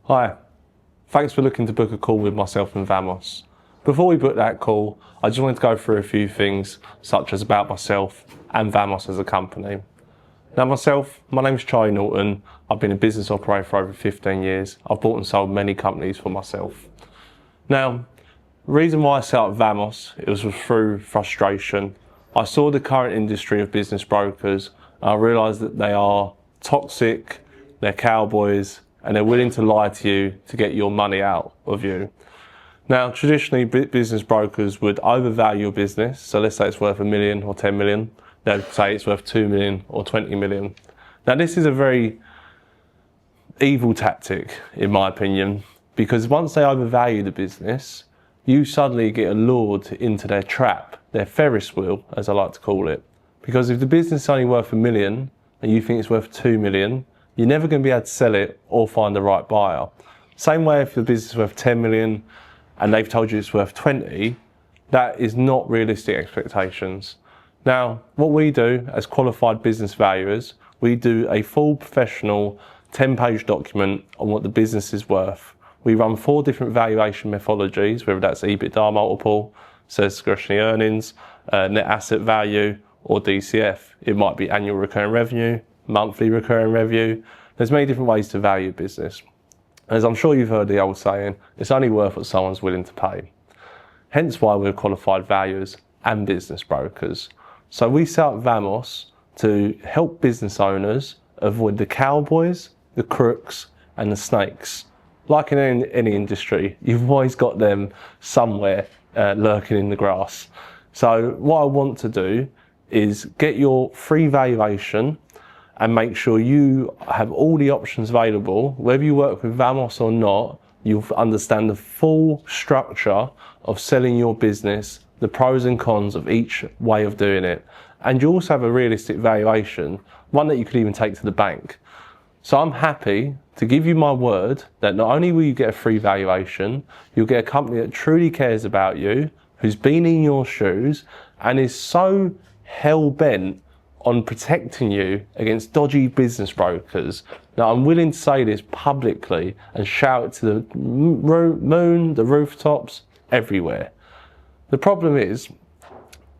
Hi, thanks for looking to book a call with myself and Vamos. Before we book that call, I just wanted to go through a few things such as about myself and Vamos as a company. Now my name's Charlie Norton. I've been a business operator for over 15 years. I've bought and sold many companies for myself. Now, the reason why I set up Vamos, it was through frustration. I saw the current industry of business brokers and I realised that they are toxic, they're cowboys, and they're willing to lie to you to get your money out of you. Now, traditionally, business brokers would overvalue your business. So let's say it's worth $1 million or 10 million. They'd say it's worth 2 million or 20 million. Now, this is a very evil tactic, in my opinion, because once they overvalue the business, you suddenly get lured into their trap, their Ferris wheel, as I like to call it. Because if the business is only worth $1 million and you think it's worth 2 million, you're never going to be able to sell it or find the right buyer. Same way if the business is worth 10 million and they've told you it's worth 20, that is not realistic expectations. Now, what we do as qualified business valuers, we do a full professional 10-page document on what the business is worth. We run 4 different valuation methodologies, whether that's EBITDA multiple, sales discretionary earnings, net asset value, or DCF. It might be annual recurring revenue, monthly recurring revenue. There's many different ways to value business. As I'm sure you've heard the old saying, it's only worth what someone's willing to pay. Hence why we're qualified valuers and business brokers. So we set up Vamos to help business owners avoid the cowboys, the crooks, and the snakes. Like in any industry, you've always got them somewhere lurking in the grass. So what I want to do is get your free valuation and make sure you have all the options available. Whether you work with Vamos or not, you'll understand the full structure of selling your business, the pros and cons of each way of doing it. And you also have a realistic valuation, one that you could even take to the bank. So I'm happy to give you my word that not only will you get a free valuation, you'll get a company that truly cares about you, who's been in your shoes and is so hell-bent on protecting you against dodgy business brokers. Now, I'm willing to say this publicly and shout it to the moon, the rooftops, everywhere. The problem is,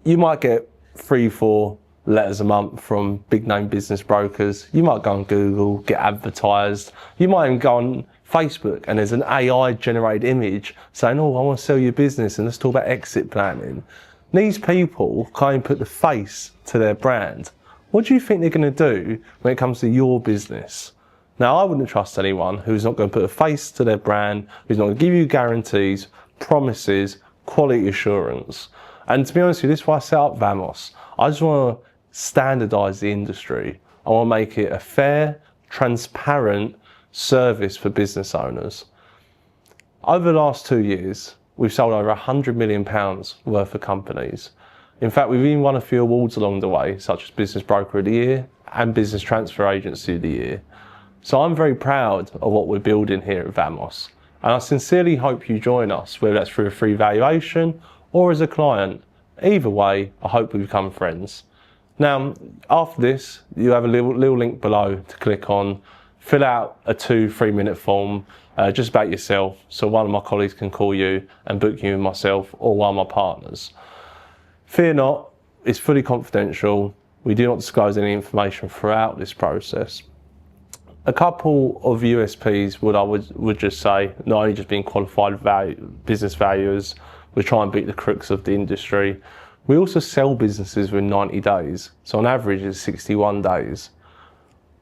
you might get 3-4 letters a month from big name business brokers. You might go on Google, get advertised. You might even go on Facebook and there's an AI generated image saying, oh, I want to sell your business and let's talk about exit planning. These people can't even put the face to their brand. What do you think they're going to do when it comes to your business? Now, I wouldn't trust anyone who's not going to put a face to their brand, who's not going to give you guarantees, promises, quality assurance. And to be honest with you, this is why I set up Vamos. I just want to standardise the industry. I want to make it a fair, transparent service for business owners. Over the last 2 years, we've sold over £100 million worth of companies. In fact, we've even won a few awards along the way, such as Business Broker of the Year and Business Transfer Agency of the Year. So I'm very proud of what we're building here at Vamos. And I sincerely hope you join us, whether that's through a free valuation or as a client. Either way, I hope we become friends. Now, after this, you have a little link below to click on, fill out a 2-3 minute form just about yourself, so one of my colleagues can call you and book you with myself or one of my partners. Fear not, it's fully confidential. We do not disclose any information throughout this process. A couple of USPs would just say, not only just being qualified business valuers, we try and beat the crooks of the industry. We also sell businesses within 90 days. So on average it's 61 days.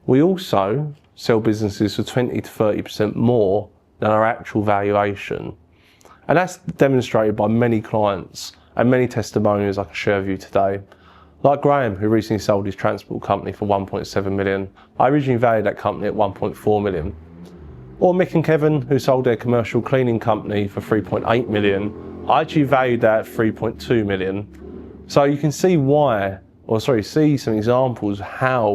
We also sell businesses for 20 to 30% more than our actual valuation. And that's demonstrated by many clients and many testimonials I can share with you today. Like Graham, who recently sold his transport company for 1.7 million. I originally valued that company at 1.4 million. Or Mick and Kevin, who sold their commercial cleaning company for 3.8 million. I actually valued that at 3.2 million. So you can see see some examples how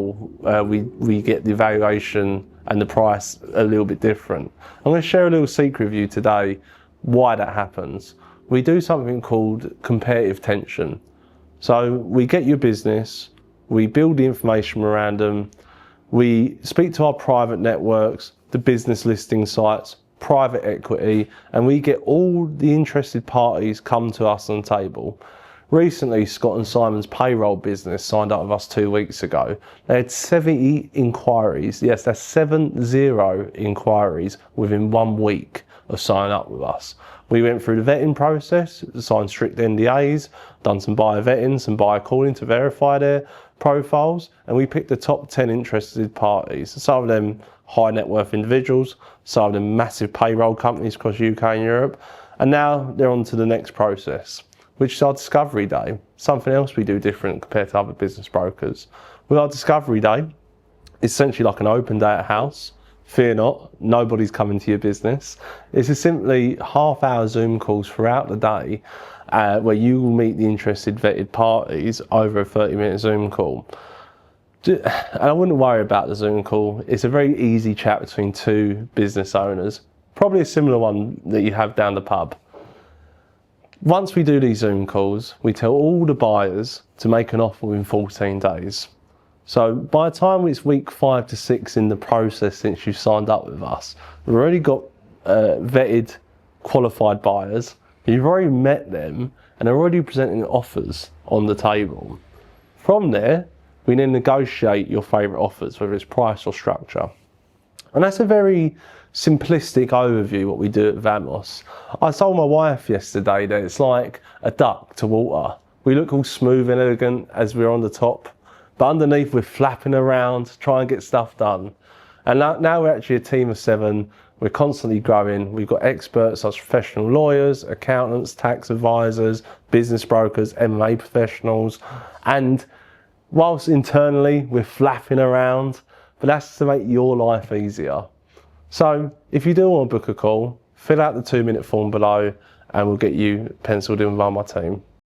we get the valuation and the price a little bit different. I'm going to share a little secret with you today why that happens. We do something called competitive tension. So we get your business, we build the information around them, we speak to our private networks, the business listing sites, private equity, and we get all the interested parties come to us on the table. Recently, Scott & Simon's payroll business signed up with us 2 weeks ago. They had 70 inquiries. Yes, that's 70 inquiries within 1 week of signing up with us. We went through the vetting process, signed strict NDAs, done some buyer vetting, some buyer calling to verify their profiles, and we picked the top 10 interested parties. Some of them high net worth individuals, some of them massive payroll companies across UK and Europe, and now they're on to the next process, which is our discovery day. Something else we do different compared to other business brokers. With our discovery day, it's essentially like an open day at house. Fear not, nobody's coming to your business. It's just simply half-hour Zoom calls throughout the day where you will meet the interested vetted parties over a 30-minute Zoom call. And I wouldn't worry about the Zoom call. It's a very easy chat between two business owners, probably a similar one that you have down the pub. Once we do these Zoom calls, we tell all the buyers to make an offer within 14 days. So by the time it's week 5 to 6 in the process since you've signed up with us, we've already got vetted, qualified buyers. You've already met them and they're already presenting offers on the table. From there, we then negotiate your favourite offers, whether it's price or structure. And that's a very simplistic overview what we do at Vamos. I told my wife yesterday that it's like a duck to water. We look all smooth and elegant as we're on the top, but underneath we're flapping around, trying to get stuff done. And now we're actually a team of 7. We're constantly growing. We've got experts such as professional lawyers, accountants, tax advisors, business brokers, MMA professionals. And whilst internally we're flapping around, but that's to make your life easier. So if you do want to book a call, fill out the 2-minute form below and we'll get you penciled in by my team.